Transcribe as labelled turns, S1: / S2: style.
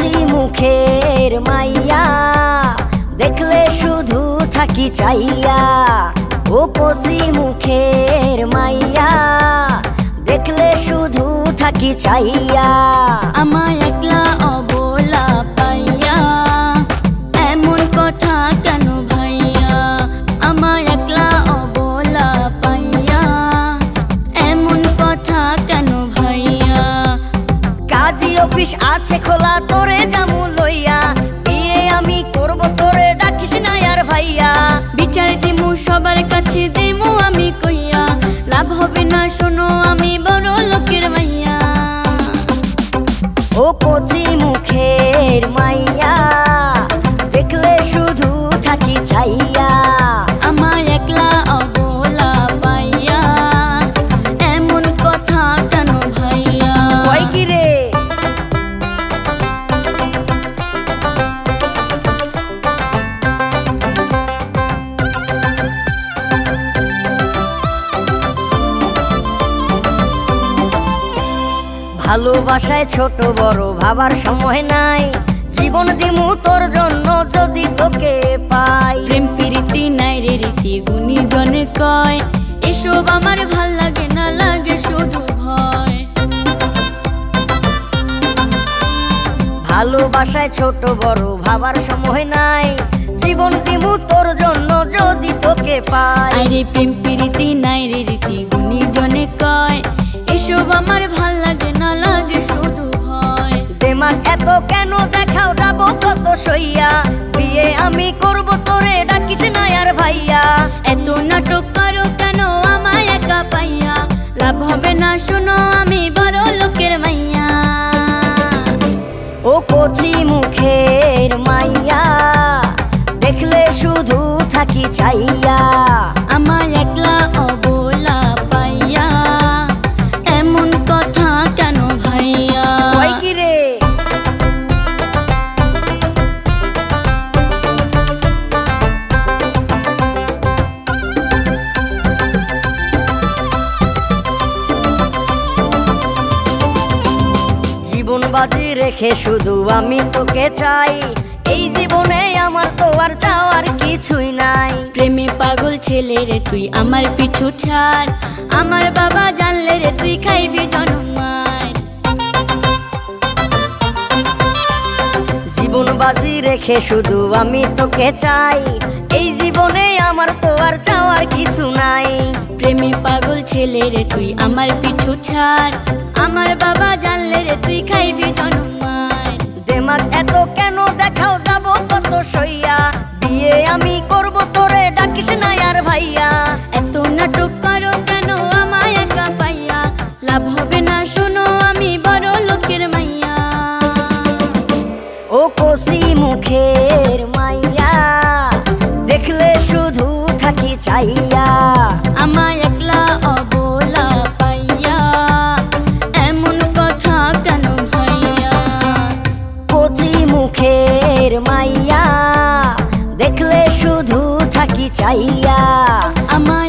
S1: কচি মুখের মাইয়া দেখলে শুধু থাকি চাইয়া। ও কচি মুখের মাইয়া দেখলে শুধু থাকি চাইয়া।
S2: আমায় একলা অবলা পাইয়া এমন কথা কেন ভাইয়া? আমায় একলা অবলা পাইয়া এমন কথা কেন ভাইয়া?
S1: কাজী অফিস আছে খোলা তোরে জামু লইয়া, বিয়ে আমি করব তোরে ডাকিস না আর ভাইয়া।
S2: বিচার দিমু সবার কাছে দিমু আমি কইয়া, লাভ হবে না শোনো আমি বড় লোকের মাইয়া।
S1: ও কচি মুখের মাইয়া দেখলে শুধু থাকি চাইয়া।
S2: আমায় একলা অবলা পাইয়া এমন কথা কেন ভাইয়া?
S1: কই কি রে? ভালোবাসায় ছোট বড় ভাবার সময় নাই, জীবন দিমু তোর জন্য যদি তোকে পাই।
S2: প্রেম প্রীতি নাই রে রীতি গুণী জনে কয়, এসব আমার ভাল লাগে না, লাগে শুধু ভয়।
S1: ভালোবাসায় ছোট বড় ভাবার সময় নাই, জীবন দিমু তোর জন্য যদি তোকে পাই।
S2: আরে প্রেম প্রীতি নাই রে রীতি গুণী জনে কয়, এসব আমার ভাল লাগে না, লাগে শুধু ভয়।
S1: দেমাগ এত কেন দেখাও যাব কত সইয়া, বিয়ে আমি করব তোরে ডাকিস না আর ভাইয়া।
S2: এত নাটক করো কেন আমায় একা পাইয়া, লাভ হবে না শোনো আমি বড় লোকের মাইয়া।
S1: ও কচি মুখের মাইয়া দেখলে শুধু থাকি চাইয়া।
S2: আমায় একলা অবলা পাইয়া এমন কথা কেন ভাইয়া?
S1: কই কি রে? জীবন বাজি রেখে শুধু আমি তোকে চাই, এই জীবনে আমার তো আর চাওয়ার কিছুই নাই।
S2: প্রেমে পাগল ছেলে রে তুই আমার পিছু ছাড়, আমার বাবা জানলে রে তুই খাইবি জনমার।
S1: জীবন বাজি রেখে শুধু আমি তোকে চাই, এই জীবনে আমার তো আর চাওয়ার কিছু নাই।
S2: প্রেমে পাগল ছেলে রে তুই আমার পিছু ছাড়, আমার বাবা জানলে রে তুই খাইবি জনমার।
S1: দেমাগ এত কেন দেখাও যাব কত সইয়া, বিয়ে আমি করব তোরে ডাকিস না আর ভাইয়া।
S2: এত নাটক করো কেন আমায় একা পাইয়া, লাভ হবে না শোনো আমি বড় লোকের মাইয়া।
S1: ও কচি মুখের মাইয়া দেখলে শুধু থাকি চাইয়া।
S2: আমায় একলা অবলা পাইয়া এমন কথা কেন ভাইয়া?
S1: কচি মুখের মাইয়া দেখলে শুধু থাকি চাইয়া।
S2: আমায়